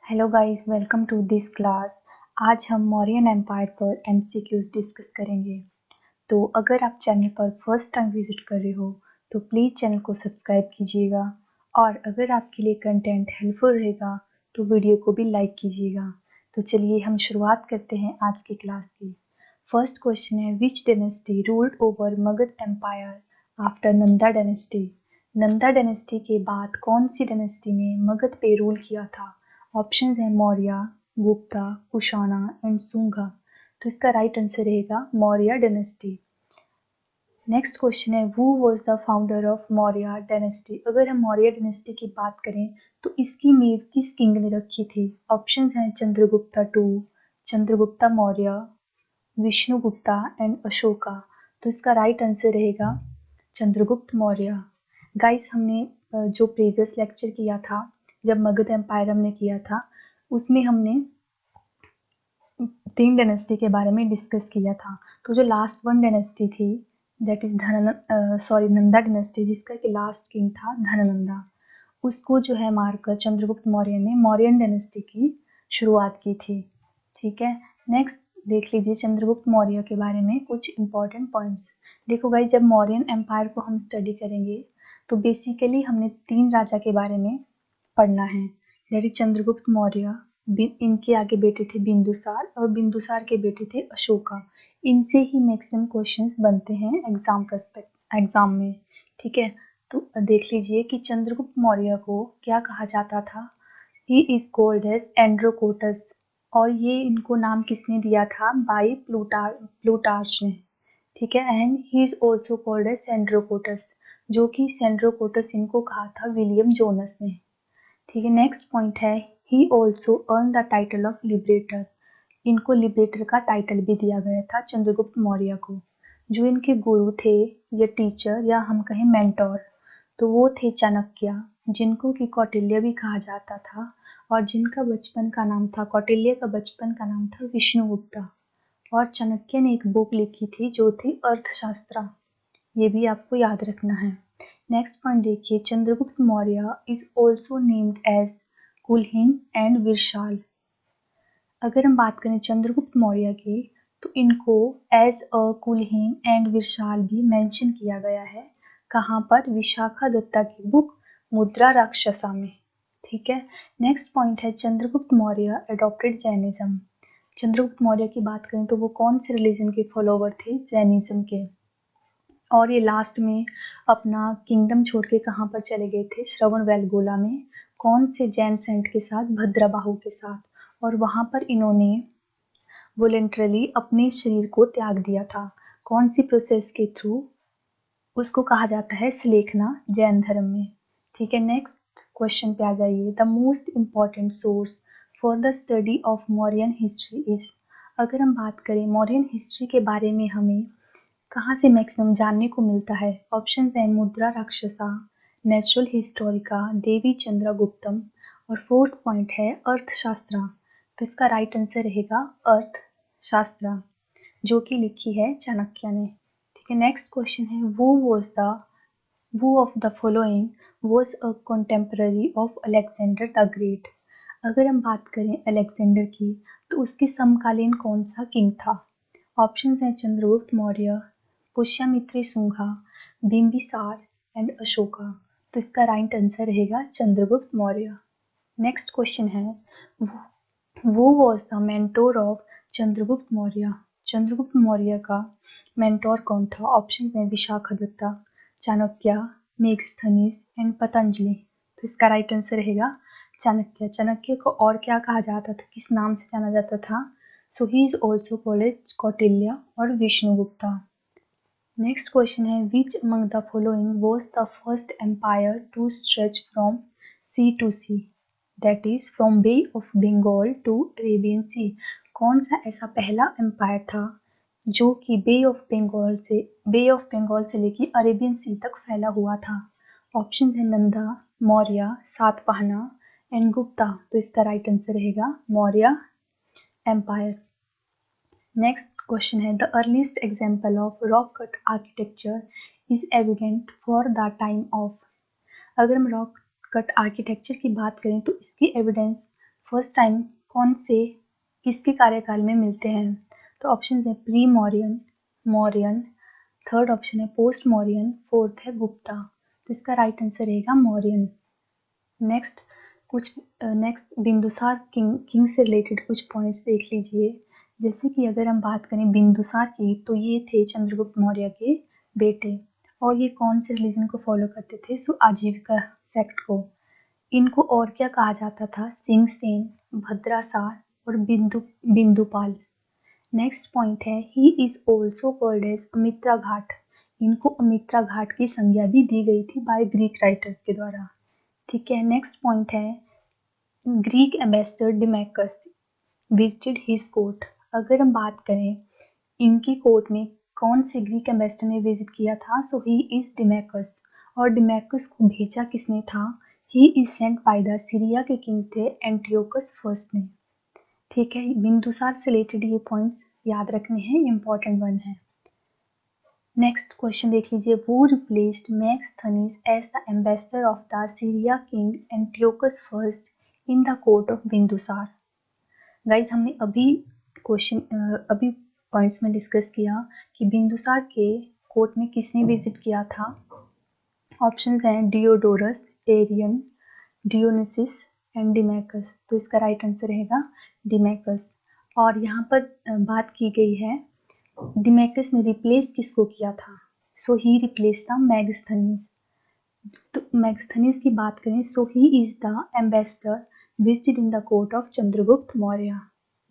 Hello guys, welcome to this class. आज हम Mauryan empire पर एमसीक्यूज डिस्कस करेंगे। तो अगर आप चैनल पर फर्स्ट टाइम विजिट कर रहे हो तो प्लीज़ चैनल को सब्सक्राइब कीजिएगा, और अगर आपके लिए कंटेंट हेल्पफुल रहेगा तो वीडियो को भी लाइक कीजिएगा। तो चलिए हम शुरुआत करते हैं आज की क्लास की। फर्स्ट क्वेश्चन है, which dynasty ruled over Magadha empire after Nanda dynasty. Nanda dynasty के बाद कौन सी डायनेस्टी ने मगध पे रूल किया था? ऑप्शंस हैं मौर्य, गुप्ता, कुशाना एंड सुंगा। तो इसका राइट आंसर रहेगा मौर्य डायनेस्टी। नेक्स्ट क्वेश्चन है, who was the founder of Maurya dynasty. अगर हम मौर्य डायनेस्टी की बात करें तो इसकी नींव किस किंग ने रखी थी? ऑप्शंस हैं चंद्रगुप्ता टू, चंद्रगुप्ता मौर्य, विष्णुगुप्ता एंड अशोका। तो इसका राइट आंसर रहेगा चंद्रगुप्त मौर्य। गाइस, हमने जो प्रीवियस लेक्चर किया था, जब मगध एम्पायर हमने किया था, उसमें हमने 3 डायनेस्टी के बारे में डिस्कस किया था। तो जो लास्ट वन डायनेस्टी थी, दैट इज नंदा डायनेस्टी, जिसका कि लास्ट किंग था धननंदा, उसको जो है मारकर चंद्रगुप्त मौर्य ने मौर्यन डायनेस्टी की शुरुआत की थी। ठीक है, नेक्स्ट देख लीजिए चंद्रगुप्त मौर्य के बारे में कुछ इंपॉर्टेंट पॉइंट्स। देखो गाइस, जब मौर्यन एम्पायर को हम स्टडी करेंगे तो बेसिकली हमने 3 राजा के बारे में पढ़ना है। दैट इज चंद्रगुप्त मौर्य, इनके आगे बेटे थे बिंदुसार, और बिंदुसार के बेटे थे अशोका। इनसे ही मैक्सिमम क्वेश्चंस बनते हैं एग्जाम में। ठीक है, तो देख लीजिए कि चंद्रगुप्त मौर्य को क्या कहा जाता था। He is called as Androcottus, और ये इनको नाम किसने दिया था? बाई प्लूटार्च ने। ठीक है, and he is also called as Sandrocottus, जो कि सेंड्रोकोटस इनको कहा था विलियम जोनस ने। ठीक है, नेक्स्ट पॉइंट है, he also earn the title of liberator. इनको लिबरेटर का टाइटल भी दिया गया था चंद्रगुप्त मौर्य को। जो इनके गुरु थे या टीचर या हम कहें मेंटोर, तो वो थे चाणक्य, जिनको कि कौटिल्य भी कहा जाता था, और जिनका बचपन का नाम था, कौटिल्य का बचपन का नाम था विष्णुगुप्ता। और चाणक्य ने एक बुक लिखी थी जो थी अर्थशास्त्र। ये भी आपको याद रखना है। नेक्स्ट पॉइंट देखिए, Chandragupta Maurya is also named as कुलहीन एंड विशाल। अगर हम बात करें चंद्रगुप्त मौर्य की, तो इनको एज अ कुलहीन एंड विशाल भी मेंशन किया गया है। कहाँ पर? विशाखा दत्ता की बुक मुद्रा राक्षसा में। ठीक है, नेक्स्ट पॉइंट है, चंद्रगुप्त मौर्य अडॉप्टेड जैनिज्म। चंद्रगुप्त मौर्य की बात करें तो वो कौन से रिलीजन के फॉलोवर थे? जैनिज्म के। और ये लास्ट में अपना किंगडम छोड़ के कहाँ पर चले गए थे? श्रवणबेलगोला में। कौन से जैन सेंट के साथ? भद्रबाहु के साथ। और वहाँ पर इन्होंने वॉलेंटरली अपने शरीर को त्याग दिया था। कौन सी प्रोसेस के थ्रू? उसको कहा जाता है स्लेखना जैन धर्म में। ठीक है, नेक्स्ट क्वेश्चन पे आ जाइए। The most important source for the study of Mauryan history is. अगर हम बात करें मौर्यन हिस्ट्री के बारे में, हमें कहाँ से मैक्सिमम जानने को मिलता है? ऑप्शन है मुद्रा राक्षसा, नेचुरल हिस्टोरिका, देवी चंद्रगुप्तम, और फोर्थ पॉइंट है अर्थशास्त्र। तो इसका राइट आंसर रहेगा अर्थशास्त्र, जो कि लिखी है चाणक्य ने। ठीक है, नेक्स्ट क्वेश्चन है, who of the following was a contemporary of Alexander the Great। अगर हम बात करें अलेक्जेंडर की, तो उसके समकालीन कौन सा किंग था? ऑप्शंस हैं चंद्रगुप्त मौर्य, पुष्यमित्र शुंगा, बिंबिसार एंड अशोका। तो इसका राइट आंसर रहेगा चंद्रगुप्त मौर्य। नेक्स्ट क्वेश्चन है, वो was the mentor of Chandragupta Maurya. Chandragupta Maurya का मेंटोर कौन था? ऑप्शन है विशाखदत्ता, चाणक्य, मेगस्थनीज एंड पतंजलि। तो इसका राइट आंसर रहेगा चाणक्य। चाणक्य को और क्या कहा जाता था, किस नाम से जाना जाता था? So he is also called as Kautilya और विष्णुगुप्ता। नेक्स्ट क्वेश्चन है, which among the following was the first empire to stretch from sea to sea, that is from bay of Bengal to Arabian sea. कौन सा ऐसा पहला एम्पायर था जो कि बे of Bengal से लेकर अरेबियन सी तक फैला हुआ था? ऑप्शन है नंदा, मौर्य, सातवाहना एंड गुप्ता। तो इसका राइट आंसर रहेगा मौर्य एम्पायर। नेक्स्ट क्वेश्चन है, the earliest example of rock cut architecture is evident for the time of. अगर हम रॉक कट आर्किटेक्चर की बात करें तो इसकी एविडेंस फर्स्ट टाइम कौन से किसके कार्यकाल में मिलते हैं? तो ऑप्शन है pre Mauryan, Mauryan, third option है पोस्ट मौर्यन, फोर्थ है गुप्ता। तो इसका राइट आंसर रहेगा मौर्यन। नेक्स्ट बिंदुसार किंग से रिलेटेड कुछ पॉइंट्स देख लीजिए। जैसे कि अगर हम बात करें बिंदुसार की, तो ये थे चंद्रगुप्त मौर्य के बेटे और ये कौन से रिलीजन को फॉलो करते थे? सो आजीविका सेक्ट को। इनको और क्या कहा जाता था? सिंह सेन, भद्रासार और बिंदुपाल। नेक्स्ट पॉइंट है he is also called as Amitraghata. इनको अमित्रा घाट की संज्ञा भी दी गई थी बाय ग्रीक राइटर्स के द्वारा। ठीक है, नेक्स्ट पॉइंट है Greek ambassador Deimachus visited his court. अगर हम बात करें इनकी कोर्ट में कौन से ग्रीक एम्बेसडर ने विजिट किया था? So he is डिमैकस। और डिमैकस को भेजा किसने था? He is sent by the Syria के किंग थे एंटियोकस फर्स्ट ने। ठीक है, बिंदुसार से रिलेटेड ये पॉइंट्स याद रखने हैं, इंपॉर्टेंट वन है। नेक्स्ट क्वेश्चन देख लीजिए, वो replaced Megasthenes as the ambassador of the Syria king Antiochus first in the court of Bindusara. Guys हमने अभी पॉइंट्स में डिस्कस किया कि बिंदुसार के कोर्ट में किसने विजिट किया था। ऑप्शन हैं डियोडोरस, एरियन, डियोनिसिस एंड डिमैकस। तो इसका राइट आंसर रहेगा डिमैकस। और यहाँ पर बात की गई है डिमैकस ने रिप्लेस किसको किया था? So he replace the Megasthenes. तो मैगस्थनीस की बात करें, so he is the ambassador visited in the court of Chandragupta Maurya.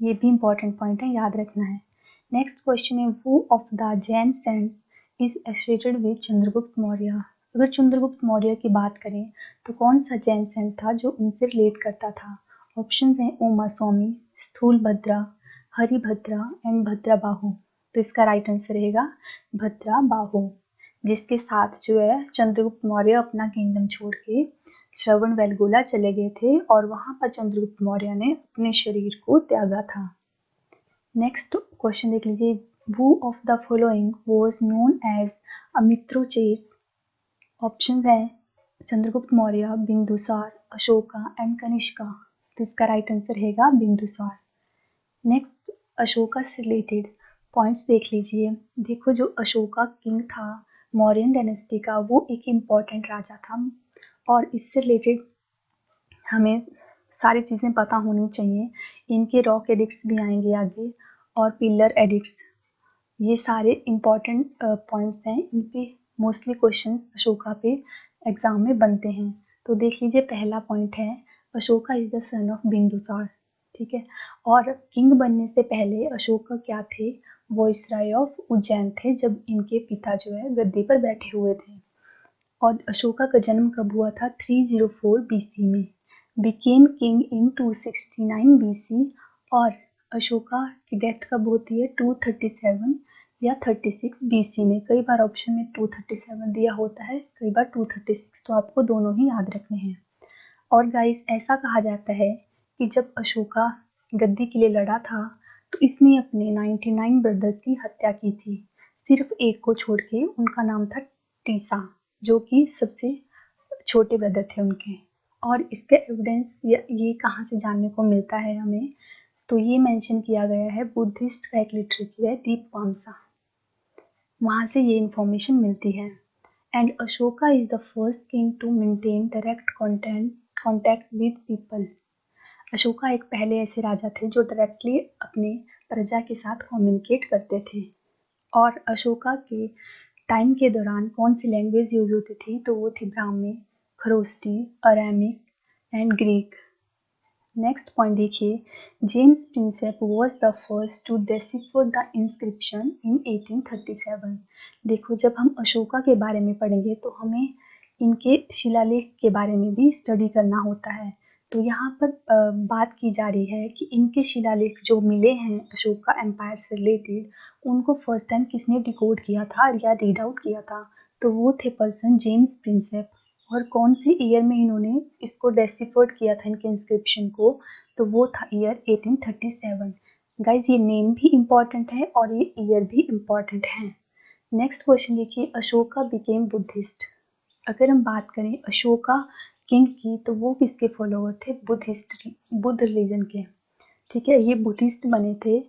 ये भी इंपॉर्टेंट पॉइंट है, याद रखना है। नेक्स्ट क्वेश्चन है वो of the Jain saints is associated with Chandragupta Maurya. अगर चंद्रगुप्त मौर्य की बात करें तो कौन सा जैन सेंट था जो उनसे रिलेट करता था? ऑप्शन हैं उमा स्वामी, स्थूलभद्रा, हरिभद्रा एंड भद्राबाहु। तो इसका राइट आंसर रहेगा भद्राबाहु, जिसके साथ जो है चंद्रगुप्त मौर्य अपना किंगडम छोड़ के श्रवण बेलगोला चले गए थे और वहां पर चंद्रगुप्त मौर्य ने अपने शरीर को त्यागा था। नेक्स्ट क्वेश्चन देख लीजिए, who of the following was known as Amitrochates. Option है चंद्रगुप्त मौर्य, बिंदुसार, अशोका एंड कनिष्का। तो इसका राइट आंसर रहेगा बिंदुसार। नेक्स्ट अशोका से रिलेटेड पॉइंट्स देख लीजिए। देखो जो अशोका किंग था मौर्यन डायनेस्टी का, वो एक इम्पॉर्टेंट राजा था और इससे रिलेटेड हमें सारी चीज़ें पता होनी चाहिए। इनके रॉक एडिक्ट्स भी आएंगे आगे और पिलर एडिक्ट्स, ये सारे इम्पॉर्टेंट पॉइंट्स हैं। इन पे मोस्टली क्वेश्चन अशोका पे एग्जाम में बनते हैं। तो देख लीजिए, पहला पॉइंट है Ashoka is the son of Bindusara. ठीक है, और किंग बनने से पहले अशोका क्या थे? वॉइसराय ऑफ उज्जैन थे जब इनके पिता जो है गद्दी पर बैठे हुए थे। और अशोका का जन्म कब हुआ था? 304 BC में। Became king in 269 BC। और अशोका की डेथ कब होती है? 237 या 36 BC में। कई बार ऑप्शन में 237 दिया होता है, कई बार 236, तो आपको दोनों ही याद रखने हैं। और गाइस ऐसा कहा जाता है कि जब अशोका गद्दी के लिए लड़ा था तो इसने अपने 99 ब्रदर्स की हत्या की थी, सिर्फ एक को छोड़ के। उनका नाम था टीसा, जो कि सबसे छोटे ब्रदर थे उनके। और इसका एविडेंस ये कहाँ से जानने को मिलता है हमें? तो ये मेंशन किया गया है, बुद्धिस्ट का एक लिटरेचर है दीपवामसा, वहाँ से ये इंफॉर्मेशन मिलती है। And Ashoka is the first king to maintain direct contact with people. Ashoka एक पहले ऐसे राजा थे जो डायरेक्टली अपने प्रजा के साथ कम्युनिकेट करते थे। और अशोका के टाइम के दौरान कौन सी लैंग्वेज यूज होती थी? तो वो थी Brahmi, Kharosthi, Aramaic and Greek. Next point देखिए, James Prinsep was the first to decipher the inscription in 1837। देखो जब हम अशोका के बारे में पढ़ेंगे तो हमें इनके शिलालेख के बारे में भी स्टडी करना होता है। तो यहाँ पर बात की जा रही है कि इनके शिलालेख जो मिले हैं अशोका एम्पायर से रिलेटेड, उनको फर्स्ट टाइम किसने डिकोड किया था या रीड आउट किया था? तो वो थे पर्सन जेम्स प्रिंसेप। और कौन से ईयर में इन्होंने इसको डेसिफर्ड किया था इनके इंस्क्रिप्शन को? तो वो था ईयर 1837। गाइज ये नेम भी इम्पॉर्टेंट है और ये ईयर भी इम्पॉर्टेंट है। नेक्स्ट क्वेश्चन देखिए, अशोका बिकेम बुद्धिस्ट। अगर हम बात करें अशोका किंग की, तो वो किसके फॉलोवर थे? बुद्ध रिलीजन के। ठीक है, ये बुद्धिस्ट बने थे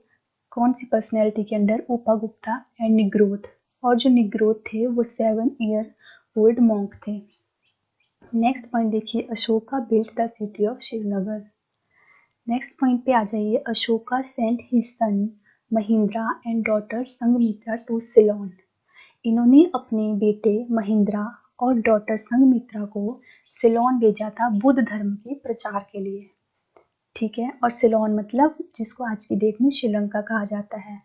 कौन सी पर्सनैलिटी के अंडर? उपागुप्ता एंड निग्रोथ। और जो निग्रोथ थे वो 7 ईयर ओल्ड मॉन्क थे। नेक्स्ट पॉइंट देखिए, Ashoka built the city of Srinagar. Next point पे आ जाइए, Ashoka sent his son Mahindra and daughter Sanghamitra to Ceylon. इन्होंने अपने बेटे महिंद्रा और डॉटर संघमित्रा को सिलोन भेजा था बुद्ध धर्म के प्रचार के लिए। ठीक है, और सिलोन मतलब जिसको आज की डेट में श्रीलंका कहा जाता है।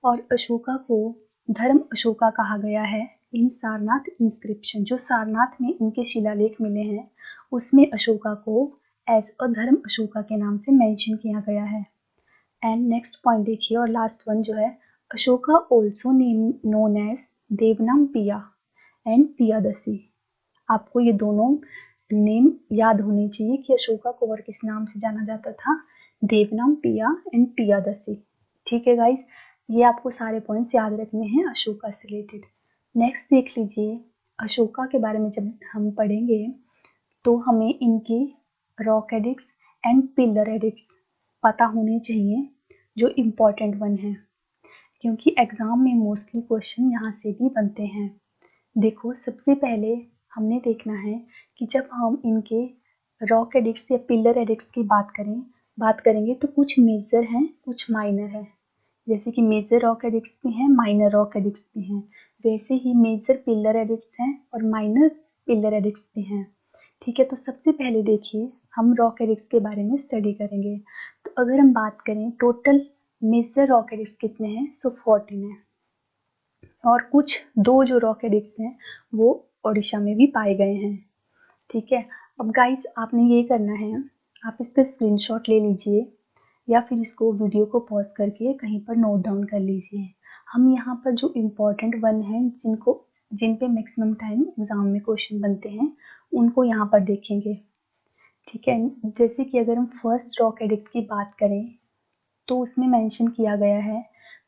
और अशोका को धर्म अशोका कहा गया है इन सारनाथ इंस्क्रिप्शन। जो सारनाथ में इनके शिलालेख मिले हैं उसमें अशोका को एज अ धर्म अशोका के नाम से मेंशन किया गया है। एंड नेक्स्ट पॉइंट देखिए और लास्ट वन जो है, अशोका ऑल्सो नोन एज देवनाम पिया एंड पियादसी। आपको ये दोनों नेम याद होने चाहिए कि अशोका को और किस नाम से जाना जाता था? देवनाम पिया एंड पियादसी। ठीक है गाइस, ये आपको सारे पॉइंट्स याद रखने हैं अशोका से रिलेटेड। नेक्स्ट देख लीजिए, अशोका के बारे में जब हम पढ़ेंगे तो हमें इनके rock addicts and pillar addicts पता होने चाहिए जो इम्पोर्टेंट वन है, क्योंकि एग्जाम में मोस्टली क्वेश्चन यहाँ से भी बनते हैं। देखो, सबसे पहले हमने देखना है कि जब हम इनके रॉक एडिक्ट्स या पिलर एडिक्ट्स की बात करेंगे तो कुछ मेजर हैं कुछ माइनर हैं। जैसे कि मेजर रॉक एडिक्ट्स भी हैं, माइनर रॉक एडिक्ट्स भी हैं, वैसे ही मेजर पिलर एडिक्ट्स हैं और माइनर पिलर एडिक्ट्स भी हैं। ठीक है, तो सबसे पहले देखिए हम रॉक एडिक्ट्स के बारे में स्टडी करेंगे। तो अगर हम बात करें टोटल मेजर रॉक एडिक्ट्स कितने हैं, सो 14 हैं, और कुछ दो जो रॉक एडिक्ट्स हैं वो ओडिशा में भी पाए गए हैं। ठीक है, अब गाइस आपने ये करना है, आप इस पर स्क्रीनशॉट ले लीजिए या फिर इसको वीडियो को पॉज करके कहीं पर नोट डाउन कर लीजिए। हम यहाँ पर जो इम्पोर्टेंट वन हैं जिन पे मैक्सिमम टाइम एग्जाम में क्वेश्चन बनते हैं उनको यहाँ पर देखेंगे। ठीक है, जैसे कि अगर हम फर्स्ट रॉक एडिक्ट की बात करें तो उसमें मेंशन किया गया है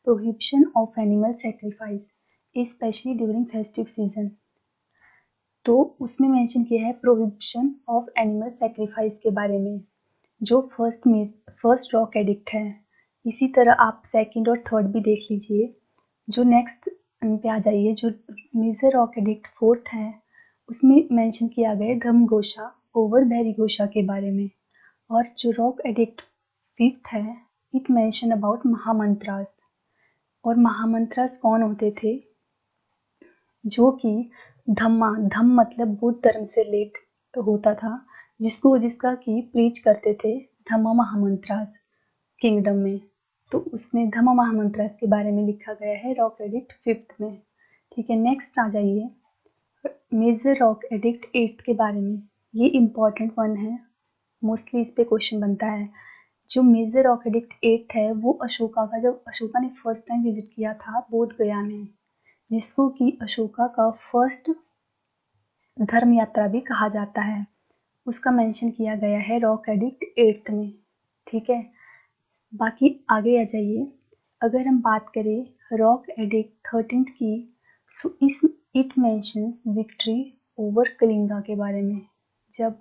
prohibition of animal sacrifice specially during festive season. तो उसमें मेंशन किया है प्रोहिबिशन ऑफ एनिमल सेक्रीफाइस के बारे में, जो फर्स्ट रॉक एडिक्ट है। इसी तरह आप सेकंड और थर्ड भी देख लीजिए। जो नेक्स्ट पे आ जाइए, जो मेजर रॉक एडिक्ट फोर्थ है उसमें मेंशन किया गया है धम्मघोषा ओवर बैरिघोषा के बारे में। और जो रॉक एडिक्ट फिफ्थ है इट मेंशन अबाउट महामंत्रास। और महामंत्रास कौन होते थे? जो कि धम्म मतलब बुद्ध धर्म से रिलेट होता था, जिसका कि प्रीच करते थे धम्म महामंत्रास किंगडम में। तो उसमें धम्म महामंत्रास के बारे में लिखा गया है रॉक एडिक्ट फिफ्थ में। ठीक है, नेक्स्ट आ जाइए मेजर रॉक एडिक्ट एट्थ के बारे में। ये इम्पॉर्टेंट वन है, मोस्टली इस पे क्वेश्चन बनता है। जो मेजर रॉक एडिक्ट एट्थ है वो अशोका का, जब अशोका ने फर्स्ट टाइम विजिट किया था बोध गया में, जिसको कि अशोका का फर्स्ट धर्म यात्रा भी कहा जाता है, उसका मेंशन किया गया है रॉक एडिक्ट एट्थ में। ठीक है, बाकी आगे आ जाइए। अगर हम बात करें रॉक एडिक्ट थर्टींथ की, so it mentions victory over Kalinga के बारे में। जब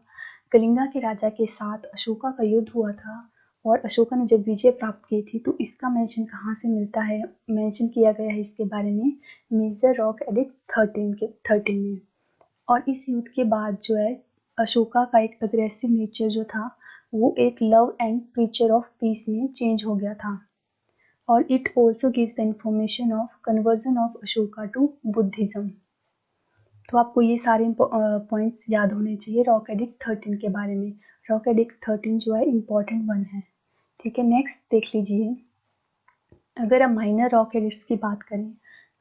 कलिंगा के राजा के साथ अशोका का युद्ध हुआ था और अशोका ने जब विजय प्राप्त की थी, तो इसका मेंशन कहाँ से मिलता है? मेंशन किया गया है इसके बारे में मेजर रॉक एडिक्ट 13 में। और इस युद्ध के बाद जो है अशोका का एक अग्रेसिव नेचर जो था वो एक love and preacher of peace में चेंज हो गया था। और it also gives the information of conversion of Ashoka to Buddhism. तो आपको ये सारे पॉइंट्स याद होने चाहिए रॉक एडिक्ट 13 के बारे में। रॉक एडिक्ट 13 जो है इम्पॉर्टेंट वन है। ठीक है, नेक्स्ट देख लीजिए। अगर हम माइनर रॉक एडिक्ट्स की बात करें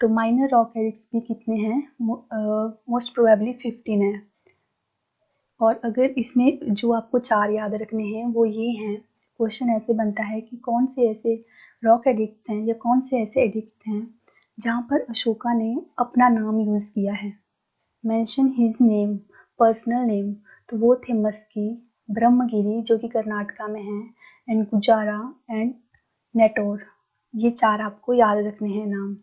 तो माइनर रॉक एडिक्ट्स भी कितने हैं? मोस्ट प्रोबेबली 15 है। और अगर इसमें जो आपको 4 याद रखने हैं वो ये हैं, क्वेश्चन ऐसे बनता है कि कौन से ऐसे रॉक एडिक्ट्स हैं या कौन से ऐसे एडिक्ट्स हैं जहाँ पर अशोका ने अपना नाम यूज़ किया है, mention his name, personal name. तो वो थे मस्की, ब्रह्मगिरी जो कि कर्नाटका में है, एंड गुजारा एंड नेटोर। ये 4 आपको याद रखने हैं नाम।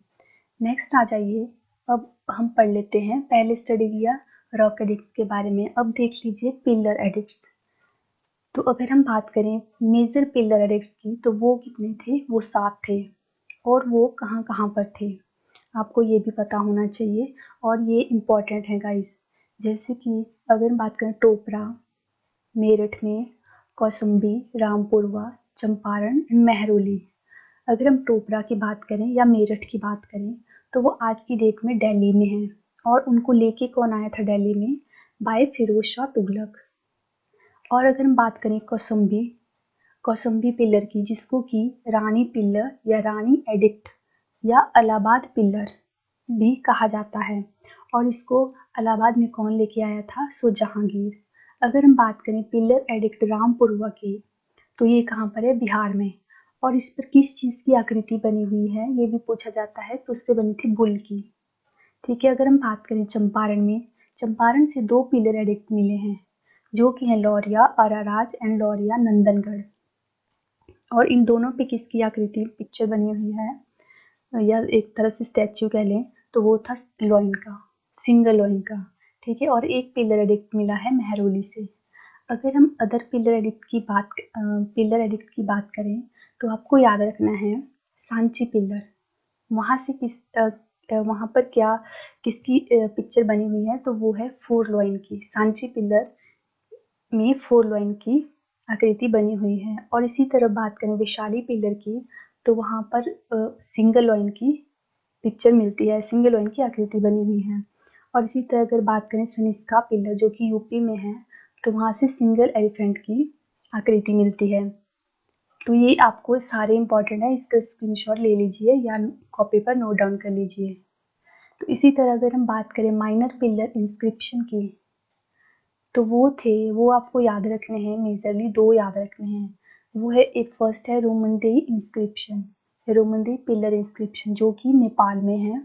नेक्स्ट आ जाइए, अब हम पढ़ लेते हैं। पहले स्टडी किया रॉक एडिक्ट्स के बारे में। अब देख लीजिए पिलर एडिक्ट्स। तो अगर हम बात करें मेजर पिलर एडिक्ट्स की तो वो कितने थे, वो 7 थे। और वो कहाँ कहाँ पर थे आपको ये भी पता होना चाहिए और ये इम्पॉर्टेंट है गाइस। जैसे कि अगर हम बात करें टोपरा, मेरठ में, कौसम्बी, रामपुरवा, चंपारण एंड महरौली। अगर हम टोपरा की बात करें या मेरठ की बात करें तो वो आज की डेट में दिल्ली में है। और उनको लेके कौन आया था दिल्ली में, बाय फिरोज शाह तुगलक। और अगर हम बात करें कौसम्बी, कौसम्बी पिलर की, जिसको कि रानी पिल्लर या रानी एडिक्ट या इलाहाबाद पिल्लर भी कहा जाता है। और इसको इलाहाबाद में कौन लेके आया था, सो जहांगीर। अगर हम बात करें पिलर एडिक्ट रामपुरवा की तो ये कहाँ पर है, बिहार में। और इस पर किस चीज़ की आकृति बनी हुई है ये भी पूछा जाता है, तो उस पर बनी थी बुल की। ठीक है। अगर हम बात करें चंपारण में, चंपारण से 2 पिलर एडिक्ट मिले हैं जो कि हैं लौरिया अराराज एंड लौरिया नंदनगढ़। और इन दोनों पे किसकी आकृति पिक्चर बनी हुई है या एक तरह से स्टैच्यू कह लें, तो वो था लॉइन का, सिंगल लॉइन का। ठीक है। और एक पिलर एडिक्ट मिला है महरौली से। अगर हम अदर पिलर एडिक्ट की बात करें तो आपको याद रखना है सांची पिलर। वहाँ से वहाँ पर क्या किसकी पिक्चर बनी हुई है, तो वो है 4 लॉइन की। सांची पिलर में 4 लॉइन की आकृति बनी हुई है। और इसी तरह बात करें वैशाली पिलर की तो वहाँ पर सिंगल लॉइन की पिक्चर मिलती है, सिंगल लॉइन की आकृति बनी हुई है। और इसी तरह अगर बात करें सनिस्का पिलर जो कि यूपी में है तो वहाँ से सिंगल एलिफेंट की आकृति मिलती है। तो ये आपको सारे इंपॉर्टेंट है, इसका स्क्रीनशॉट ले लीजिए या कॉपी पर नोट डाउन कर लीजिए। तो इसी तरह अगर हम बात करें माइनर पिलर इंस्क्रिप्शन की तो वो आपको याद रखने हैं, मेजरली 2 याद रखने हैं। वो है, एक फर्स्ट है रोमनदेही इंस्क्रिप्शन, रोमनदेही पिलर इंस्क्रिप्शन जो कि नेपाल में है।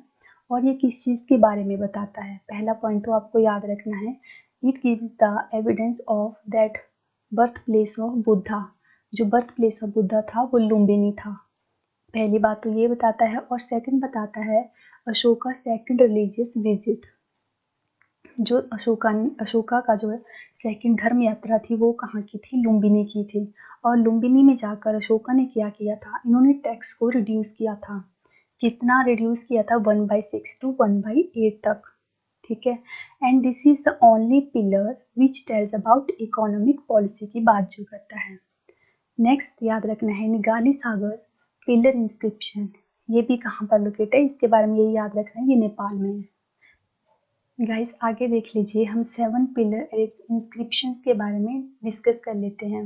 और ये किस चीज़ के बारे में बताता है, पहला पॉइंट तो आपको याद रखना है, it gives the evidence of that birth place of Buddha. जो बर्थ प्लेस ऑफ बुद्धा था वो लुम्बिनी था। पहली बात तो ये बताता है। और सेकंड बताता है अशोका सेकंड रिलीजियस विजिट। जो अशोका का जो है सेकंड धर्म यात्रा थी वो कहाँ की थी, लुम्बिनी की थी। और लुम्बिनी में जाकर अशोका ने क्या किया था, इन्होंने टैक्स को रिड्यूस किया था। कितना रिड्यूस किया था, 1/6 टू 1/8 तक। ठीक है। And this is the only pillar which tells about economic policy की बात जो करता है। नेक्स्ट याद रखना है निगाली सागर पिलर इंस्क्रिप्शन। ये भी कहाँ पर लोकेट है, इसके बारे में यही याद रखना है, ये नेपाल में है। गाइस आगे देख लीजिए, हम 7 पिलर एडिक्ट्स इंस्क्रिप्शंस के बारे में डिस्कस कर लेते हैं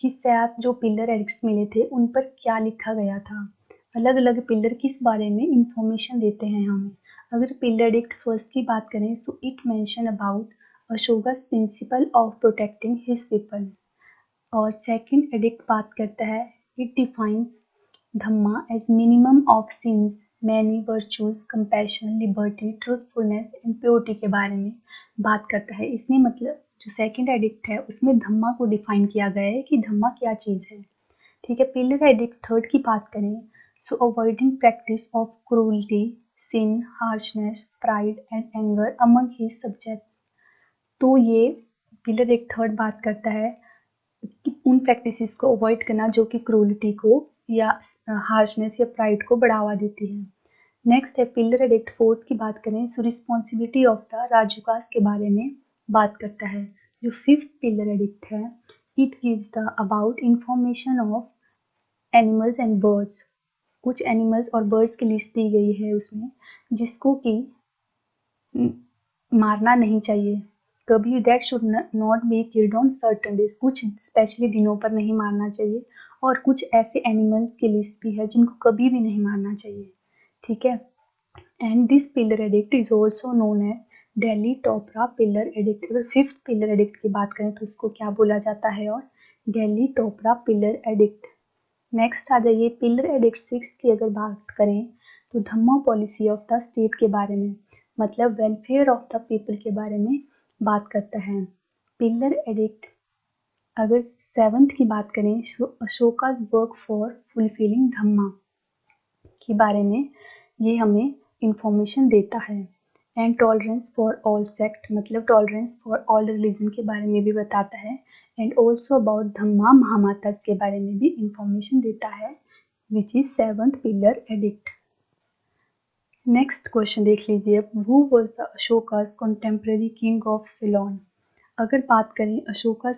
कि 7 जो पिलर एडिक्ट्स मिले थे उन पर क्या लिखा गया था। अलग अलग पिलर किस बारे में इंफॉर्मेशन देते हैं हमें। अगर पिलर एडिक्ट फर्स्ट की बात करें so it mention about Ashoka's principle of protecting his people. और सेकंड एडिक्ट बात करता है, it defines dhamma as minimum of sins many virtues compassion liberty truthfulness and purity के बारे में बात करता है। इसमें मतलब जो सेकंड एडिक्ट है उसमें धम्मा को डिफाइन किया गया है कि धम्मा क्या चीज़ है। ठीक है। पिलर एडिक्ट थर्ड की बात करें so avoiding practice of cruelty sin harshness pride and anger among his subjects. तो ये पिलर एडिक्ट थर्ड बात करता है कि उन प्रैक्टिसेस को अवॉइड करना जो कि क्रूरलिटी को या हार्शनेस या प्राइड को बढ़ावा देती है। नेक्स्ट है पिलर एडिक्ट फोर्थ की बात करें सो रिस्पॉन्सिबिलिटी ऑफ द राजूकास के बारे में बात करता है। जो फिफ्थ पिलर एडिक्ट है, it gives the about information of animals and birds. कुछ एनिमल्स और बर्ड्स की लिस्ट दी गई है उसमें जिसको कि मारना नहीं चाहिए कभी, that should not be killed on certain days, कुछ स्पेशली दिनों पर नहीं मारना चाहिए। और कुछ ऐसे एनिमल्स की लिस्ट भी है जिनको कभी भी नहीं मारना चाहिए। ठीक है। And this pillar edict is also known as Delhi Topra pillar edict. अगर फिफ्थ पिलर एडिक्ट की बात करें तो उसको क्या बोला जाता है, और Delhi Topra pillar edict. Next आ जाइए पिलर एडिक्ट सिक्स की अगर बात करें तो dhamma policy of the state के बारे में, मतलब वेलफेयर ऑफ द पीपल के बारे में बात करता है। पिलर एडिक्ट अगर सेवंथ की बात करें अशोका's वर्क फॉर फुलफिलिंग धम्मा के बारे में ये हमें इंफॉर्मेशन देता है। And tolerance for all sect मतलब टॉलरेंस फॉर ऑल रिलीजन के बारे में भी बताता है, एंड ऑल्सो अबाउट धम्मा महामाता के बारे में भी इंफॉर्मेशन देता है, which is 7th pillar edict. Next question देख लीजिए, who was the Ashoka's contemporary king of Ceylon. अगर बात करें अशोका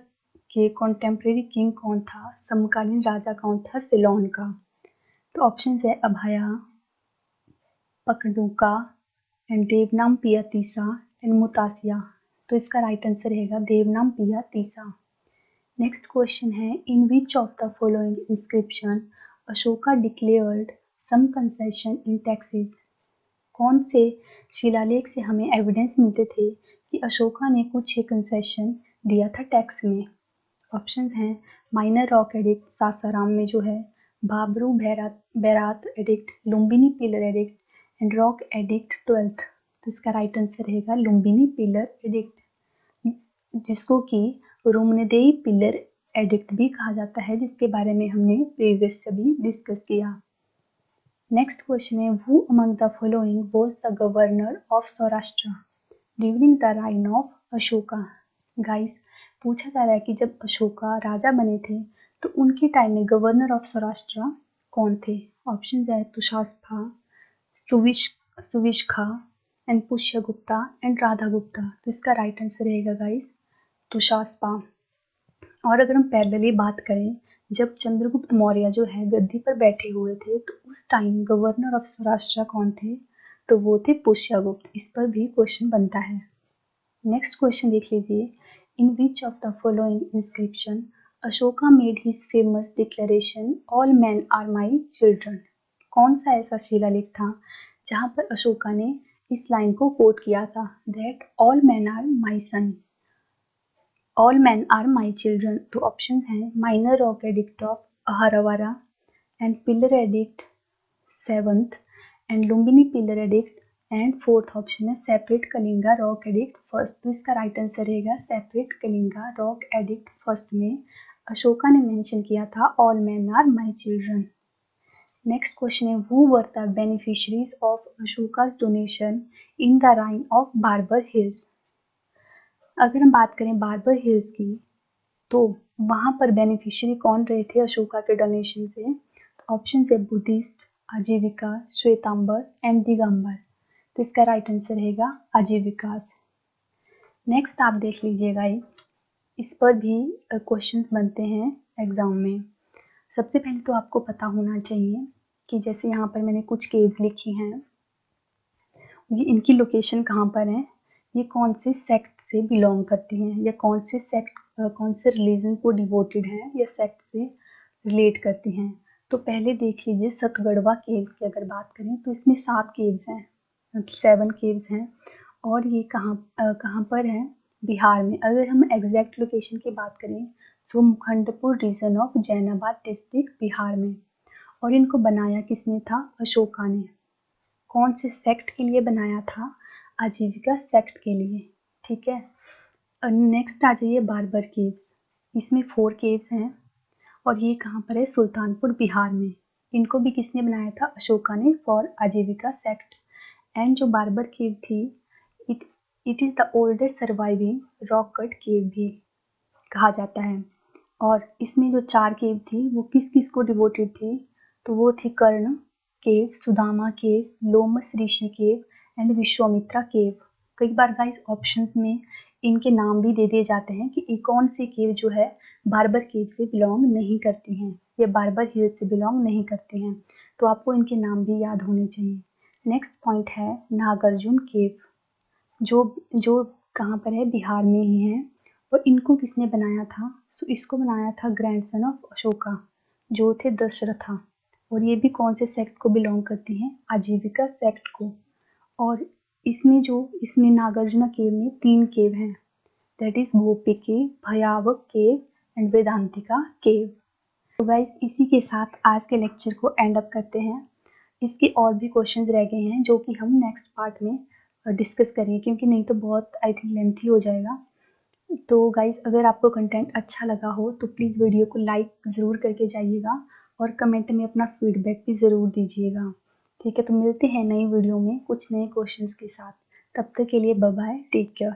के कॉन्टेम्प्रेरी किंग कौन था, समकालीन राजा कौन था सिलोन का, तो ऑप्शन है अभाया, पकडुका एंड देवनाम पिया तीसा एंड मुतासिया। तो इसका राइट आंसर रहेगा देवनाम पिया तीसा। नेक्स्ट क्वेश्चन है, in which of the following inscription Ashoka declared some concession in taxes. कौन से शिलालेख से हमें एविडेंस मिलते थे कि अशोका ने कुछ कंसेशन दिया था टैक्स में। ऑप्शंस हैं माइनर रॉक एडिक्ट सासाराम में जो है, Bhabru Bairat edict, Lumbini pillar edict and rock edict 12th। तो इसका राइट आंसर रहेगा लुम्बिनी पिलर एडिक्ट, जिसको कि रुमनदेई पिलर एडिक्ट भी कहा जाता है, जिसके बारे में हमने प्रीवियस से भी डिस्कस किया। नेक्स्ट क्वेश्चन है, who among the following was the governor of Saurashtra during the reign of Ashoka. Guys पूछा जा रहा है कि जब अशोका राजा बने थे तो उनके टाइम में गवर्नर ऑफ सौराष्ट्र कौन थे। ऑप्शन है तुषास्पा, सुविशखा एंड पुष्यगुप्ता एंड राधागुप्ता। तो इसका राइट आंसर रहेगा गाइस तुषास्पा। और अगर हम पैरेलली बात करें, जब चंद्रगुप्त मौर्य जो है गद्दी पर बैठे हुए थे तो उस टाइम गवर्नर ऑफ सौराष्ट्र कौन थे, तो वो थे पुष्यगुप्त। इस पर भी क्वेश्चन बनता है। नेक्स्ट क्वेश्चन देख लीजिए, in which of the following inscription Ashoka made his famous declaration all man are my children. कौन सा ऐसा शिलालेख था जहाँ पर अशोका ने इस लाइन को कोट किया था, that all man are my son, all man are my children. तो ऑप्शन हैं minor rock edict of Ahraura and pillar edict 7th and Lumbini pillar edict and 4th option है separate Kalinga rock edict 1st। तो इसका right answer रहेगा separate Kalinga rock edict 1st में अशोका ने mention किया था all man are my children. Next question है, who were the beneficiaries of Ashoka's donation in the reign of barber hills. अगर हम बात करें बार्बर हिल्स की, तो वहाँ पर बेनिफिशियरी कौन रहे थे अशोका के डोनेशन से। ऑप्शन है बुद्धिस्ट, आजीविका, श्वेतांबर एंड दिगंबर। तो इसका राइट आंसर रहेगा आजीविकास। नेक्स्ट आप देख लीजिएगा, इस पर भी क्वेश्चंस बनते हैं एग्जाम में। सबसे पहले तो आपको पता होना चाहिए कि जैसे यहाँ पर मैंने कुछ केव्स लिखी हैं, ये इनकी लोकेशन कहाँ पर है, ये कौन से सेक्ट से बिलोंग करती हैं या कौन से रिलीजन को डिवोटेड हैं या सेक्ट से रिलेट करती हैं। तो पहले देख लीजिए सतगढ़वा केव्स की अगर बात करें तो इसमें 7 केव्स हैं, 7 केव्स हैं, और ये कहाँ पर है, बिहार में। अगर हम एग्जैक्ट लोकेशन की बात करें तो Mukhandpur region of Jainabad district Bihar में। और इनको बनाया किसने था, अशोका ने। कौन से सेक्ट के लिए बनाया था, आजीविका सेक्ट के लिए। ठीक है, नेक्स्ट आ जाइए बार्बर केव्स। इसमें 4 केव्स हैं और ये कहाँ पर है, सुल्तानपुर बिहार में। इनको भी किसने बनाया था, अशोका ने, फॉर आजीविका सेक्ट। एंड जो बार्बर केव थी, it is the oldest surviving rock cut cave भी कहा जाता है। और इसमें जो 4 केव थी वो किस किस को डिवोटेड थी, तो वो थी कर्ण केव, सुदामा केव, लोमस ऋषि केव एंड विश्वामित्रा केव। कई बार गाइस ऑप्शंस में इनके नाम भी दे दिए जाते हैं कि ये कौन सी केव जो है बार्बर केव से बिलोंग नहीं करती हैं या बार्बर हिल से बिलोंग नहीं करती हैं, तो आपको इनके नाम भी याद होने चाहिए। नेक्स्ट पॉइंट है नागार्जुन केव, जो कहाँ पर है, बिहार में ही है। और इनको किसने बनाया था, तो इसको बनाया था ग्रैंडसन ऑफ अशोका जो थे दशरथा। और ये भी कौन से सेक्ट को बिलोंग करती हैं, आजीविका सेक्ट को। और इसमें नागार्जुना केव में 3 केव हैं, that is Gopi cave, Bhayavak cave and Vedantika cave. तो गाइस इसी के साथ आज के लेक्चर को एंड अप करते हैं। इसके और भी क्वेश्चंस रह गए हैं जो कि हम नेक्स्ट पार्ट में डिस्कस करेंगे, क्योंकि नहीं तो बहुत आई थिंक लेंथी हो जाएगा। तो गाइस अगर आपको कंटेंट अच्छा लगा हो तो प्लीज़ वीडियो को लाइक ज़रूर करके जाइएगा और कमेंट में अपना फीडबैक भी ज़रूर दीजिएगा। ठीक है, तो मिलते हैं नई वीडियो में कुछ नए क्वेश्चंस के साथ। तब तक के लिए बाय बाय, टेक केयर।